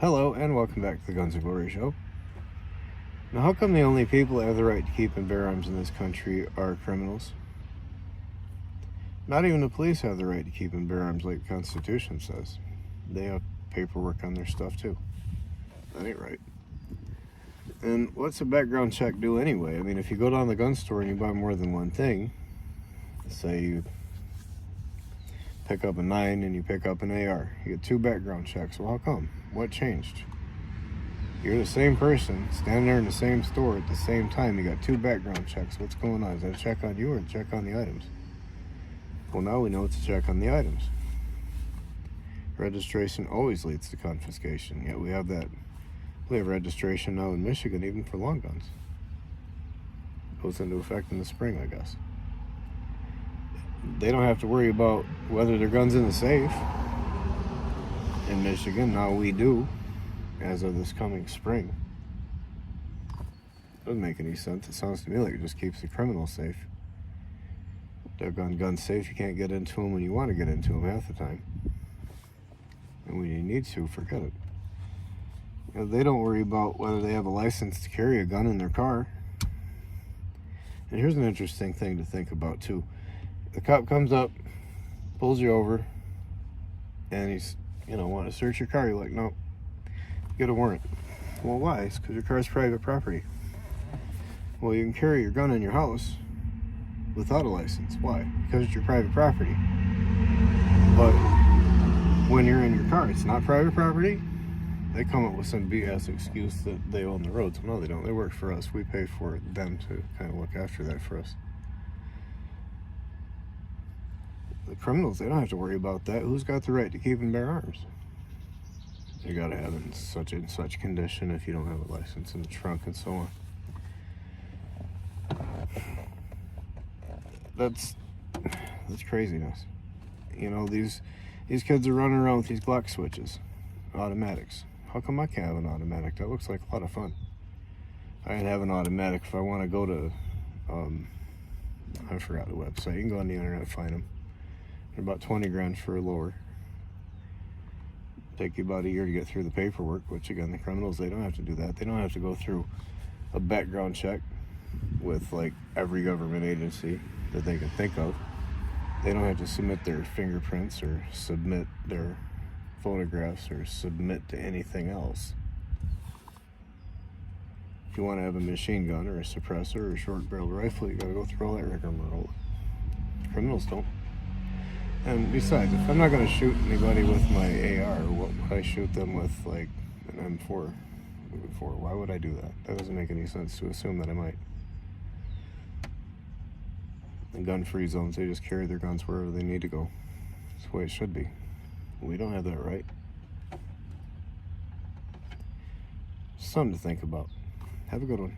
Hello and welcome back to the gunsNglory show. Now, how come the only people that have the right to keep and bear arms in this country are criminals? Not even the police have the right to keep and bear arms like the Constitution says. They have paperwork on their stuff too. That ain't right. And what's a background check do anyway? I mean, if you go down to the gun store and you buy more than one thing, say you pick up a 9 and you pick up an AR, you get 2 background checks. Well, how come? What changed? You're the same person standing there in the same store at the same time. You got 2 background checks. What's going on? Is that a check on you or a check on the items? Well, now we know it's a check on the items. Registration always leads to confiscation. Yet we have registration now in Michigan even for long guns. Goes into effect in the spring, I guess. They don't have to worry about whether their gun's in the safe in Michigan. Now we do, as of this coming spring. Doesn't make any sense. It sounds to me like it just keeps the criminals safe. They're gun safe. You can't get into them when you want to get into them half the time. And when you need to, forget it. You know, they don't worry about whether they have a license to carry a gun in their car. And here's an interesting thing to think about too. The cop comes up, pulls you over, and he's, want to search your car. You're like, no, get a warrant. Well, why? It's because your car's private property. Well, you can carry your gun in your house without a license. Why? Because it's your private property. But when you're in your car, it's not private property. They come up with some BS excuse that they own the roads. No, they don't. They work for us. We pay for them to kind of look after that for us. The criminals, they don't have to worry about that. Who's got the right to keep and bear arms? You gotta have it in such and such condition if you don't have a license in the trunk and so on. That's craziness. These kids are running around with these Glock switches, automatics. How come I can't have an automatic? That looks like a lot of fun. I can have an automatic if I want to go to, I forgot the website. You can go on the internet and find them. They're about 20 grand for a lower. Take you about a year to get through the paperwork, which again, the criminals, they don't have to do that. They don't have to go through a background check with like every government agency that they can think of. They don't have to submit their fingerprints or submit their photographs or submit to anything else. If you want to have a machine gun or a suppressor or a short barrel rifle, you gotta go through all that rigmarole. Criminals don't. And besides, if I'm not going to shoot anybody with my AR, what would I shoot them with, like, an M4? Why would I do that? That doesn't make any sense to assume that I might. In gun-free zones, they just carry their guns wherever they need to go. That's the way it should be. We don't have that right. Something to think about. Have a good one.